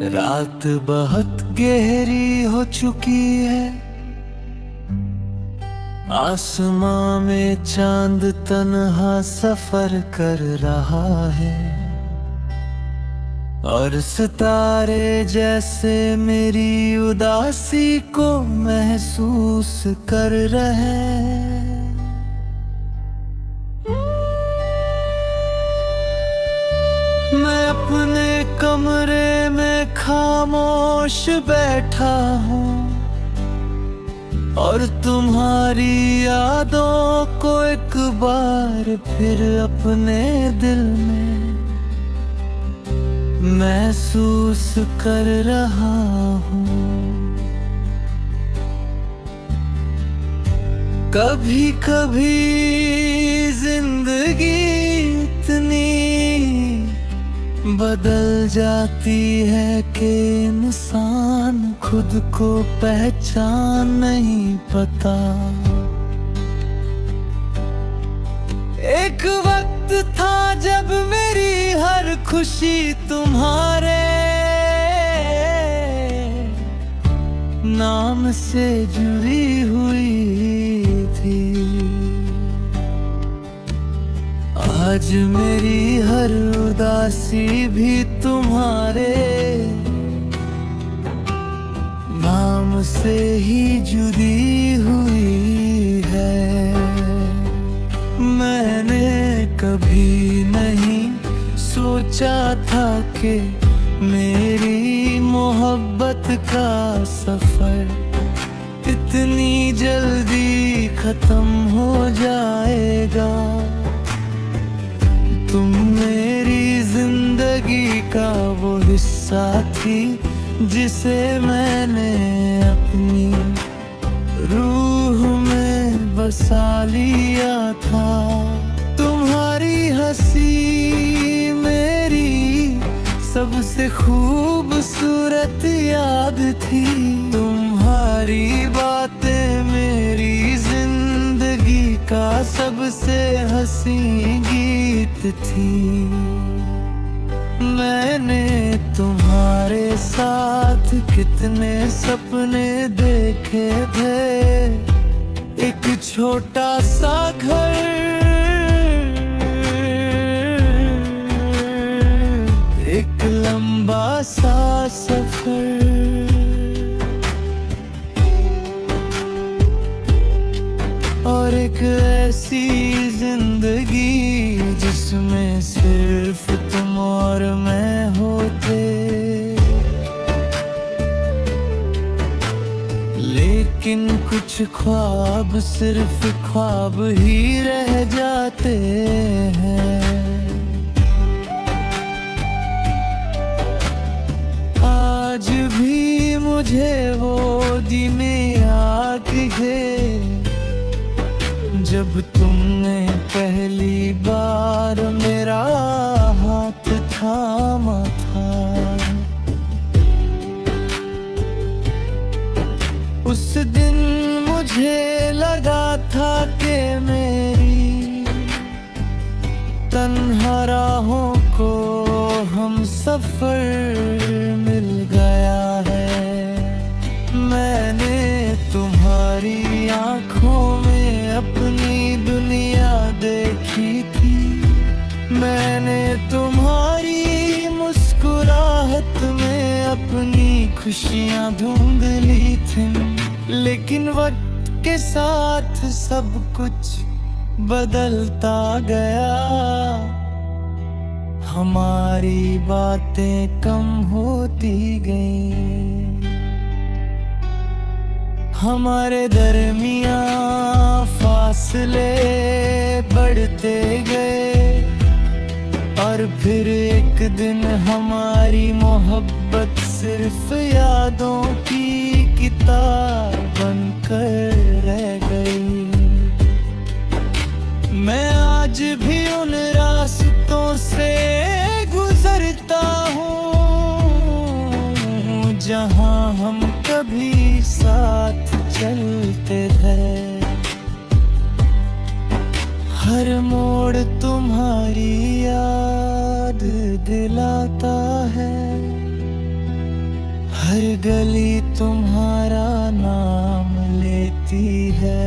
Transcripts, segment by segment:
रात बहुत गहरी हो चुकी है, आसमां में चांद तन्हा सफर कर रहा है, और सितारे जैसे मेरी उदासी को महसूस कर रहे हैं। मैं अपने कमरे में खामोश बैठा हूँ और तुम्हारी यादों को एक बार फिर अपने दिल में महसूस कर रहा हूँ। कभी कभी जिंदगी इतनी बदल जाती है कि इंसान खुद को पहचान नहीं पाता। एक वक्त था जब मेरी हर खुशी तुम्हारे नाम से जुड़ी हुई थी। आज मेरी हर उदासी भी तुम्हारे नाम से ही जुड़ी हुई है। मैंने कभी नहीं सोचा था कि मेरी मोहब्बत का सफर इतनी जल्दी खत्म हो जाएगा। तुम मेरी जिंदगी का वो हिस्सा थी जिसे मैंने अपनी रूह में बसा लिया था। तुम्हारी हंसी मेरी सबसे खूबसूरत याद थी। तुम्हारी बातें मेरी जिंदगी का सबसे हंसी गीत थी। मैंने तुम्हारे साथ कितने सपने देखे थे। एक छोटा सा घर, एक लंबा सा सफर, और एक ऐसी जिंदगी जिसमें सिर्फ तुम और मैं होते। लेकिन कुछ ख्वाब सिर्फ ख्वाब ही रह जाते हैं। आज भी मुझे वो दिन याद है जब तुमने पहली बार मेरा हाथ थामा था। उस दिन मुझे लगा था कि मेरी तन्हा राहों को हम सफर मिल गया है। मैंने तुम्हारी आंखों में अपनी दुनिया देखी थी। मैंने तुम्हारी मुस्कुराहट में अपनी खुशियां ढूंढ ली थी। लेकिन वक्त के साथ सब कुछ बदलता गया। हमारी बातें कम होती गईं, हमारे दरमियां फासले बढ़ते गए, और फिर एक दिन हमारी मोहब्बत सिर्फ यादों की किताब बनकर रह गई। मैं आज भी उन रास्तों से गुजरता हूँ जहाँ हम कभी साथ चलते थे। हर मोड़ तुम्हारी याद दिलाता है। गली तुम्हारा नाम लेती है।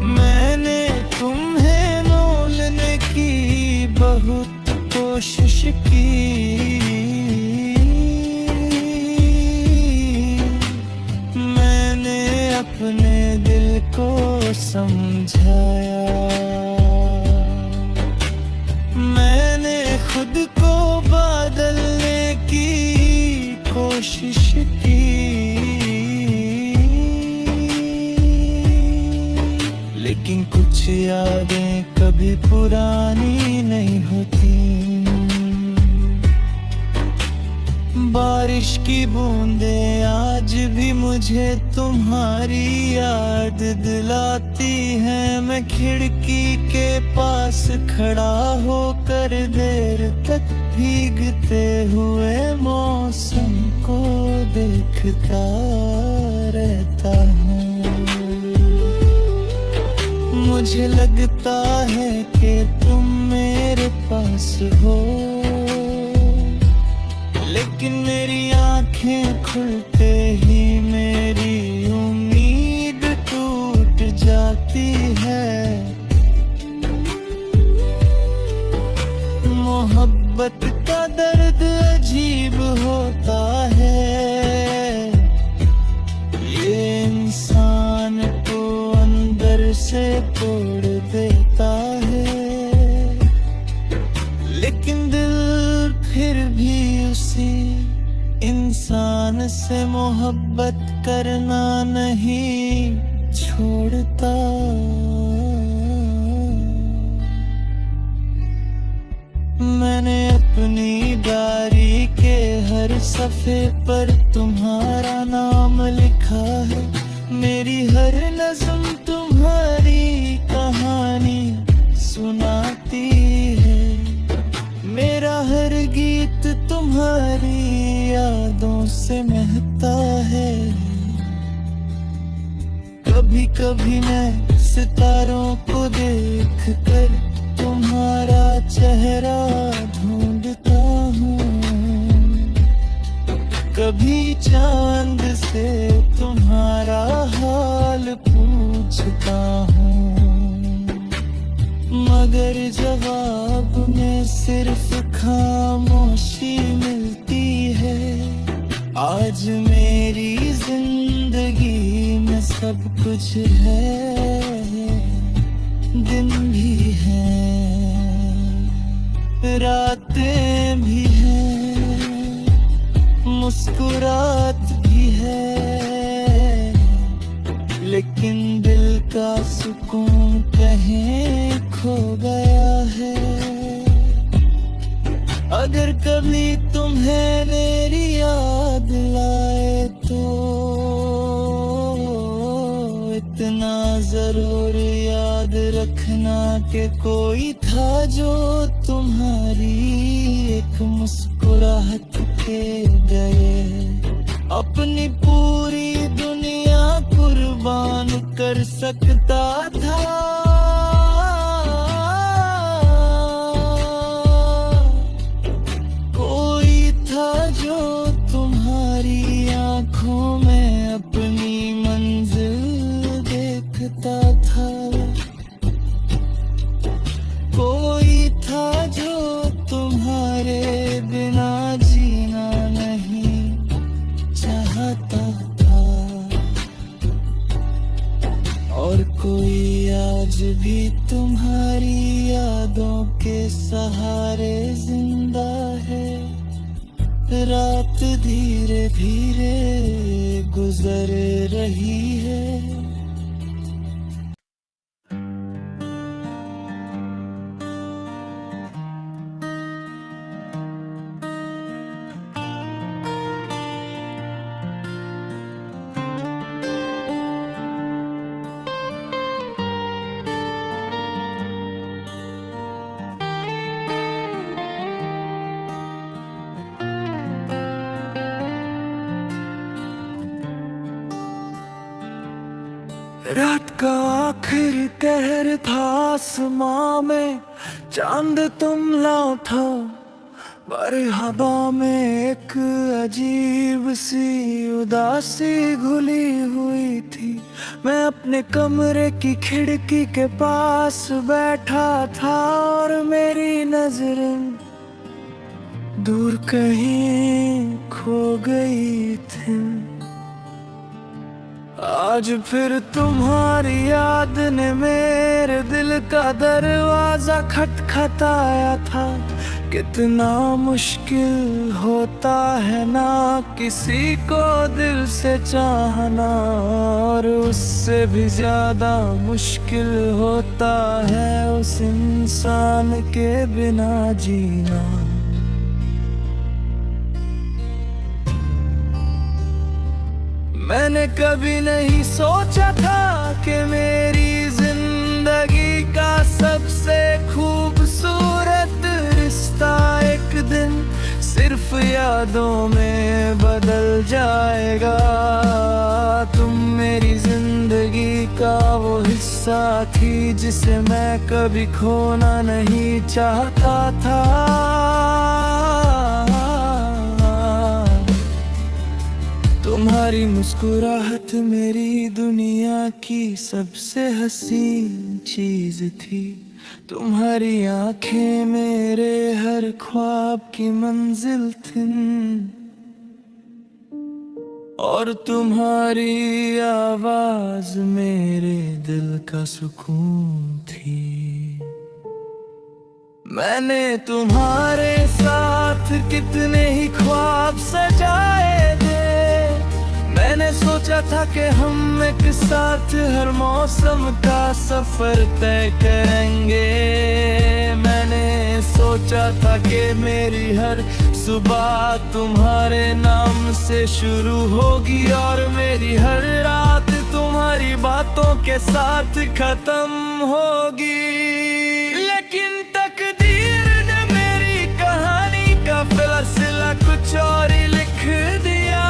मैंने तुम्हें मोलने की बहुत कोशिश की, मैंने अपने दिल को समझाया, मैंने खुद को बदलने की कोशिश की, लेकिन कुछ यादें कभी पुरानी नहीं होती। बारिश की बूंदें आज भी मुझे तुम्हारी याद दिलाती हैं। मैं खिड़की के पास खड़ा होकर देर तक भीगते हुए मौसम को देखता रहता हूँ। मुझे लगता है कि तुम मेरे पास हो, लेकिन मेरी आंखें खुलते ही मेरी उम्मीद टूट जाती है। मोहब्बत का दर्द अजीब होता है, ये इंसान को अंदर से तोड़ देता है, लेकिन दिल फिर भी उसी इंसान से मोहब्बत करना नहीं छोड़ता। मैंने अपनी डायरी के हर सफ़े पर तुम्हारा नाम लिखा है। मेरी हर नज़्म तुम्हारी कहानी सुनाती है, मेरा हर गीत तुम्हारी यादों से महकता है। कभी कभी मैं सितारों को देखकर तुम्हारा चेहरा ढूंढता हूँ, कभी चांद से तुम्हारा हाल पूछता हूँ, मगर जवाब में सिर्फ खामोशी मिलती है। आज मेरी जिंदगी में सब कुछ है, दिन भी है, रातें भी हैं, मुस्कुरात भी है, लेकिन दिल का सुकून कहीं खो गया है। अगर कभी तुम्हें मेरी याद लाए तो इतना जरूर याद रखना कि कोई था जो तुम्हारी एक मुस्कुराहट के गए अपनी पूरी दुनिया कुर्बान कर सकता था। कोई था जो तुम्हारी आंखों में अपनी मंजिल देखता था, कोई था जो तुम्हारे बिना जीना नहीं चाहता था, और कोई आज भी तुम्हारी यादों के सहारे जिंदा है। रात धीरे धीरे गुजर रही है। रात का आखिरी कहर था, आसमां में चांद तुम लाओ था, पर हवा में एक अजीब सी उदासी घुली हुई थी। मैं अपने कमरे की खिड़की के पास बैठा था और मेरी नजरें दूर कहीं खो गई थी। आज फिर तुम्हारी याद ने मेरे दिल का दरवाजा खटखटाया था। कितना मुश्किल होता है ना किसी को दिल से चाहना, और उससे भी ज्यादा मुश्किल होता है उस इंसान के बिना जीना। मैंने कभी नहीं सोचा था कि मेरी जिंदगी का सबसे खूबसूरत रिश्ता एक दिन सिर्फ यादों में बदल जाएगा। तुम मेरी जिंदगी का वो हिस्सा थी जिसे मैं कभी खोना नहीं चाहता था। तुम्हारी मुस्कुराहट मेरी दुनिया की सबसे हसीन चीज थी। तुम्हारी आंखें मेरे हर ख्वाब की मंजिल थी, और तुम्हारी आवाज मेरे दिल का सुकून थी। मैंने तुम्हारे साथ कितने ही ख्वाब सजाए थे। मैंने सोचा था कि हम एक साथ हर मौसम का सफर तय करेंगे। मैंने सोचा था कि मेरी हर सुबह तुम्हारे नाम से शुरू होगी, और मेरी हर रात तुम्हारी बातों के साथ खत्म होगी। लेकिन तकदीर ने मेरी कहानी का फैसला कुछ और ही लिख दिया।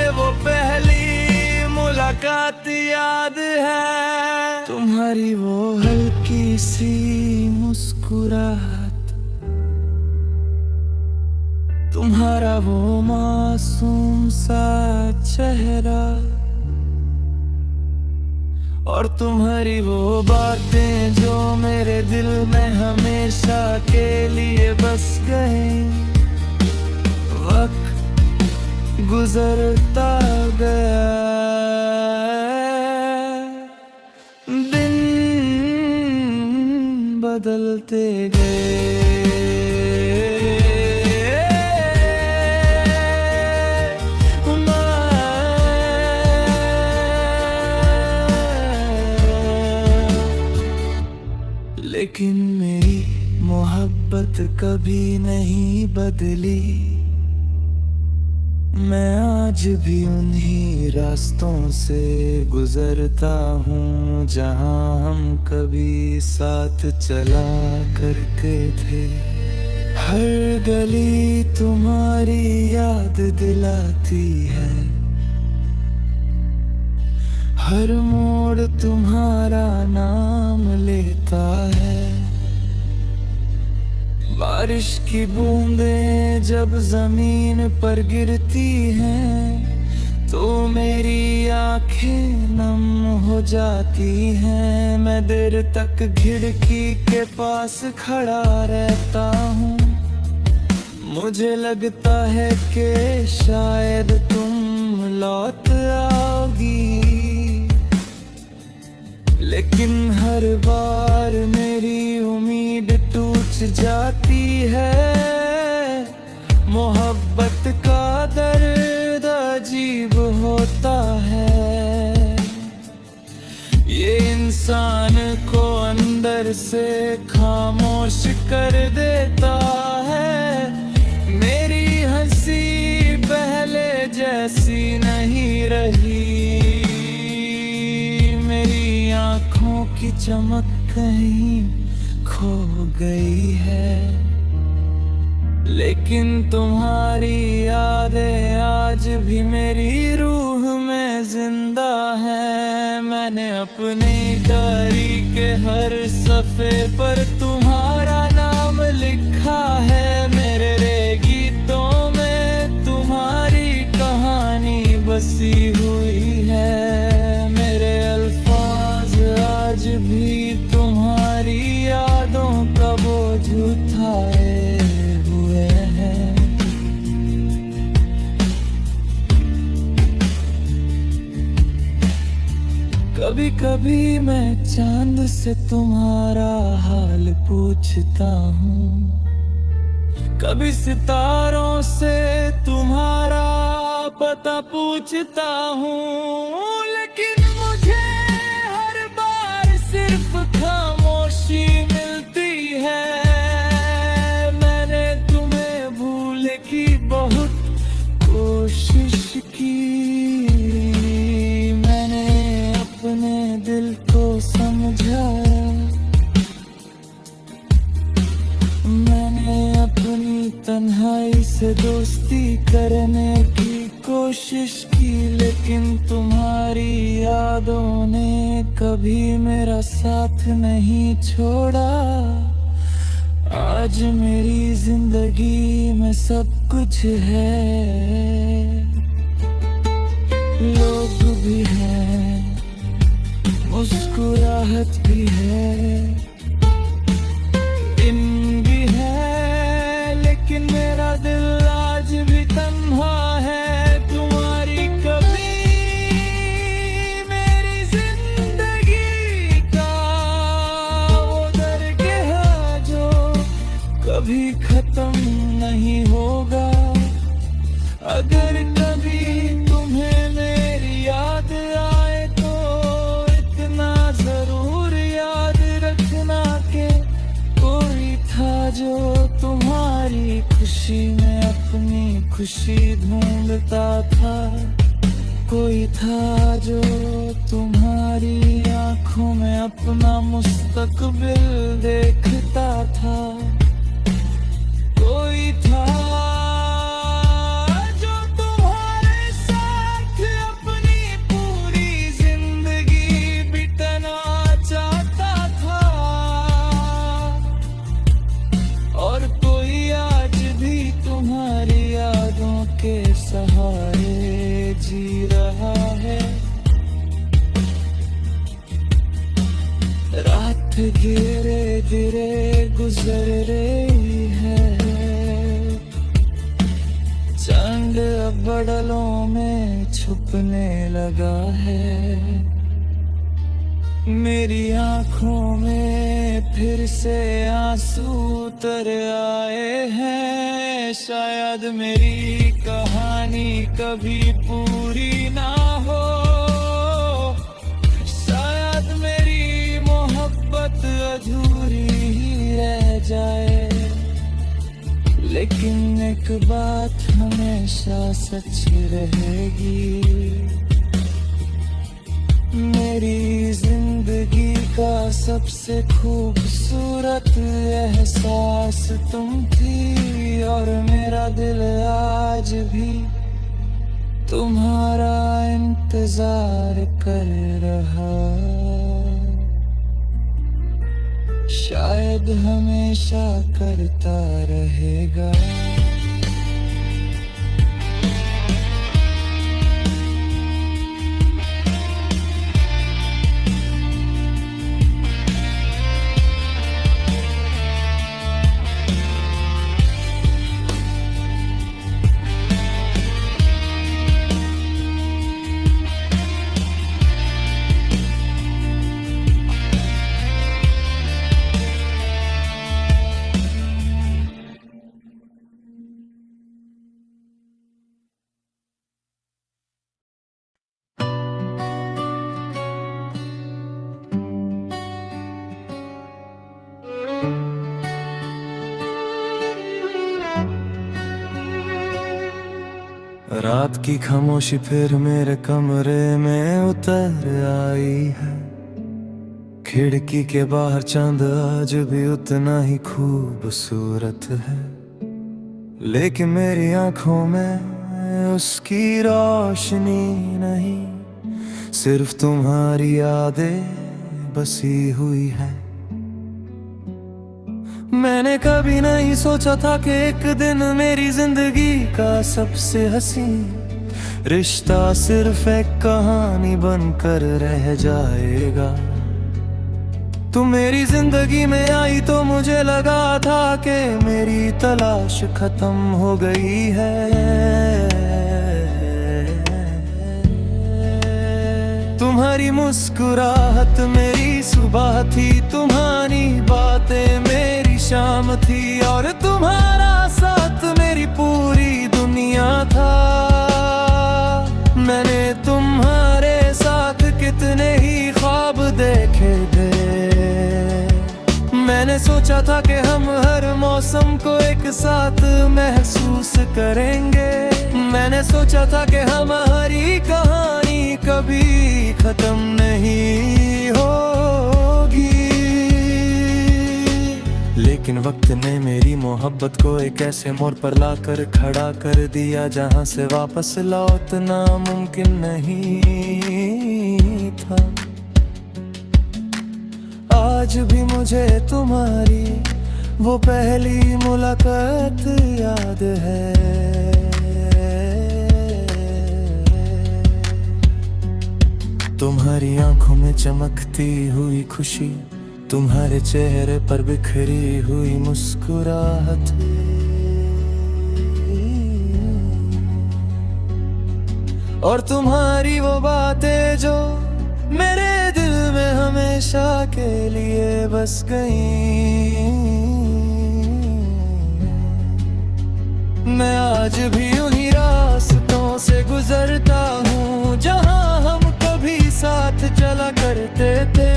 वो पहली मुलाकात याद है, तुम्हारी वो हल्की सी मुस्कुराहट, तुम्हारा वो मासूम सा चेहरा, और तुम्हारी वो बातें जो मेरे दिल में हमेशा के लिए बस गए। वक्त गुजरता गया, दिन बदलते गए, लेकिन मेरी मोहब्बत कभी नहीं बदली। मैं आज भी उन्हीं रास्तों से गुजरता हूँ जहाँ हम कभी साथ चला करते थे। हर गली तुम्हारी याद दिलाती है, हर मोड़ तुम्हारा नाम लेता है। बारिश की बूंदें जब जमीन पर गिरती हैं तो मेरी आंखें नम हो जाती हैं। मैं देर तक खिड़की के पास खड़ा रहता हूँ। मुझे लगता है कि शायद तुम लौट आओगी, लेकिन हर बार मेरी उम्मीद टूट जाती है। मोहब्बत का दर्द अजीब होता है, ये इंसान को अंदर से खामोश कर देता है। मेरी हंसी पहले जैसी नहीं रही, मेरी आँखों की चमक कहीं खो गई है, लेकिन तुम्हारी यादें आज भी मेरी रूह में जिंदा है। मैंने अपनी डायरी के हर सफ़े पर तुम्हारा नाम बसी हुई है। मेरे अल्फाज आज भी तुम्हारी यादों का बोझ उठाए हुए हैं। कभी कभी मैं चांद से तुम्हारा हाल पूछता हूँ, कभी सितारों से तुम्हारा पता पूछता हूँ, लेकिन मुझे हर बार सिर्फ खामोशी मिलती है। मैंने तुम्हें भूलने की बहुत कोशिश की, मैंने अपने दिल को समझाया, मैंने अपनी तन्हाई से दोस्ती करने की कोशिश की, लेकिन तुम्हारी यादों ने कभी मेरा साथ नहीं छोड़ा। आज मेरी जिंदगी में सब कुछ है, लोग भी हैं, मुस्कुराहट भी है, दिन भी है, लेकिन मेरा दिल आज भी तन्हा है। तुम्हारी कभी मेरी जिंदगी का वो दरगाह जो कभी खत्म नहीं होगा। अगर कभी तुम्हें मेरी याद आए तो इतना जरूर याद रखना के कोई था जो तुम्हारी खुशी में अपनी खुशी ढूंढता था, कोई था जो तुम्हारी आंखों में अपना मुस्तकबिल देखता था, कोई था जो तुम्हारे साथ अपनी पूरी जिंदगी बिताना चाहता था, और कोई आज भी तुम्हारी यादों के सहारे जी रहा है। रात धीरे धीरे गुजर रही है, चांद अब बदलों में छुपने लगा है। मेरी आंखों में फिर से आंसू उतर आए हैं। शायद मेरी कहानी कभी पूरी ना हो, शायद मेरी मोहब्बत अधूरी ही रह जाए, लेकिन एक बात हमेशा सच रहेगी, मेरी जिंदगी का सबसे खूबसूरत एहसास तुम थी, और मेरा दिल आज भी तुम्हारा इंतजार कर रहा, शायद हमेशा करता रहेगा। रात की खामोशी फिर मेरे कमरे में उतर आई है, खिड़की के बाहर चांद आज भी उतना ही खूबसूरत है, लेकिन मेरी आंखों में उसकी रोशनी नहीं, सिर्फ तुम्हारी यादें बसी हुई है। मैंने कभी नहीं सोचा था कि एक दिन मेरी जिंदगी का सबसे हसीन रिश्ता सिर्फ एक कहानी बनकर रह जाएगा। तू मेरी जिंदगी में आई तो मुझे लगा था कि मेरी तलाश खत्म हो गई है। तुम्हारी मुस्कुराहट मेरी सुबह थी, तुम्हारी बातें मेरी शाम थी, और तुम्हारा साथ मेरी पूरी दुनिया था। मैंने तुम्हारे साथ कितने ही ख्वाब देखे थे। मैंने सोचा था कि हम हर मौसम को एक साथ महसूस करेंगे। मैंने सोचा था कि हमारी कहानी कभी खत्म नहीं होगी। लेकिन वक्त ने मेरी मोहब्बत को एक ऐसे मोड़ पर लाकर खड़ा कर दिया जहां से वापस लौटना मुमकिन नहीं था। आज भी मुझे तुम्हारी वो पहली मुलाकात याद है। तुम्हारी आंखों में चमकती हुई खुशी, तुम्हारे चेहरे पर बिखरी हुई मुस्कुराहट, और तुम्हारी वो बातें जो मेरे दिल में हमेशा के लिए बस गई। मैं आज भी उन्हीं रास्तों से गुजरता हूँ जहाँ हम कभी साथ चला करते थे।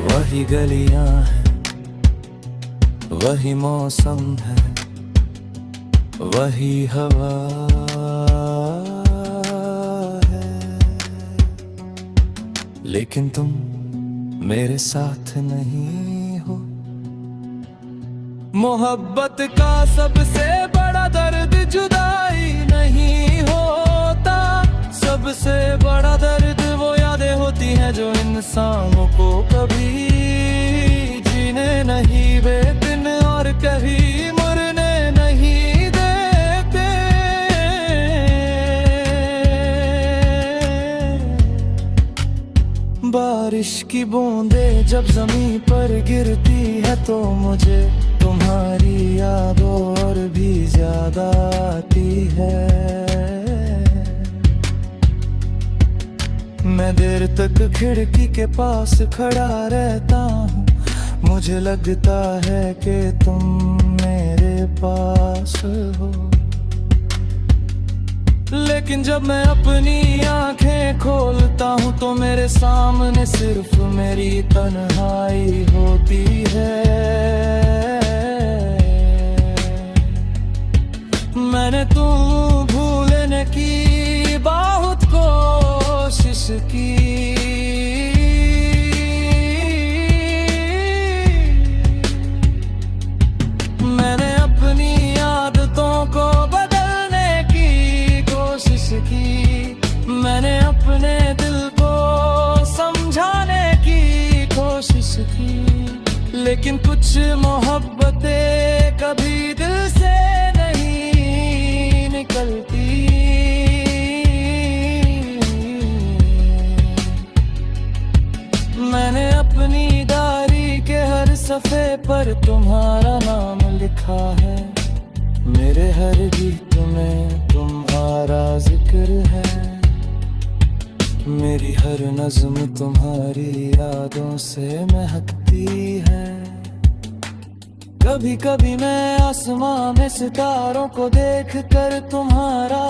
वही गलियां हैं, वही मौसम है, वही हवा है, लेकिन तुम मेरे साथ नहीं हो। मोहब्बत का सबसे बड़ा दर्द जुदाई नहीं होता, सबसे बड़ा दर्द वो यादें होती हैं जो इंसानों को कभी जीने नहीं देते और कभी मरने नहीं देते। बारिश की बूंदें जब जमीन पर गिरती है तो मुझे तुम्हारी याद और भी ज्यादा आती है। मैं देर तक खिड़की के पास खड़ा रहता हूँ, मुझे लगता है कि तुम मेरे पास हो। लेकिन जब मैं अपनी आंखें खोलता हूँ तो मेरे सामने सिर्फ मेरी तन्हाई होती है। मैंने तुम भूलने की बहुत कोशिश की, मैंने अपनी आदतों को बदलने की कोशिश की, मैंने अपने दिल को समझाने की कोशिश की, लेकिन कुछ मोहब्बतें कभी दिल से नहीं निकलती। मैंने अपनी डायरी के हर सफ़े पर तुम्हारा नाम लिखा है, मेरे हर गीत में तुम्हारा जिक्र है, मेरी हर नज़्म तुम्हारी यादों से महकती है। कभी कभी मैं आसमां में सितारों को देख कर तुम्हारा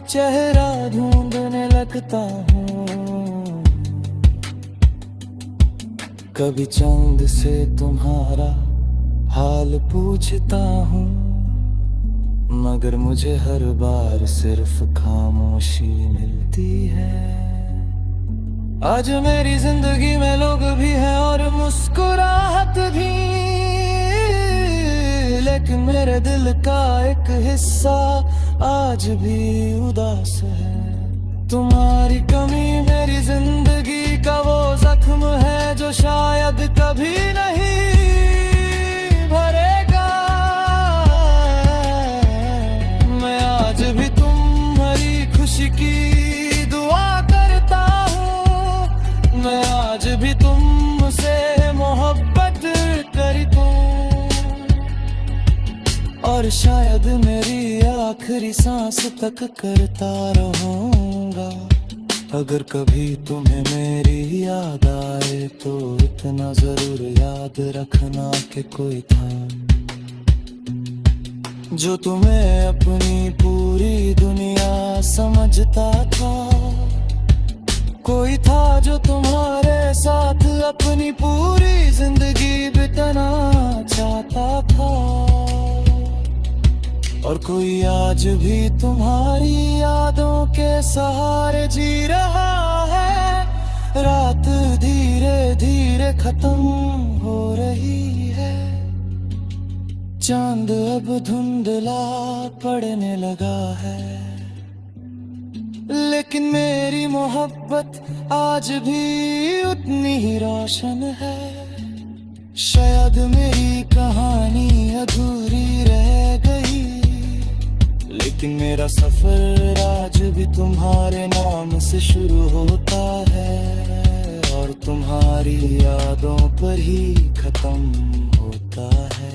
चेहरा ढूंढने लगता हूँ, कभी चांद से तुम्हारा हाल पूछता हूँ, मगर मुझे हर बार सिर्फ खामोशी मिलती है। आज मेरी जिंदगी में लोग भी हैं और मुस्कुराहट भी, लेकिन मेरे दिल का एक हिस्सा आज भी उदास है। तुम्हारी कमी मेरी जिंदगी का वो जख्म है जो शायद कभी नहीं भरेगा। की दुआ करता हूँ मैं आज भी तुमसे मोहब्बत करता हूँ, और शायद मेरी आखिरी सांस तक करता रहूँगा। अगर कभी तुम्हें मेरी याद आए तो इतना जरूर याद रखना कि कोई था जो तुम्हें अपनी पूरी दुनिया समझता था। कोई था जो तुम्हारे साथ अपनी पूरी जिंदगी बिताना चाहता था, और कोई आज भी तुम्हारी यादों के सहारे जी रहा है। रात धीरे धीरे खत्म हो रही है, चांद अब धुंधला पड़ने लगा है, लेकिन मेरी मोहब्बत आज भी उतनी ही रोशन है। शायद मेरी कहानी अधूरी रह गई, लेकिन मेरा सफर आज भी तुम्हारे नाम से शुरू होता है, और तुम्हारी यादों पर ही खत्म होता है।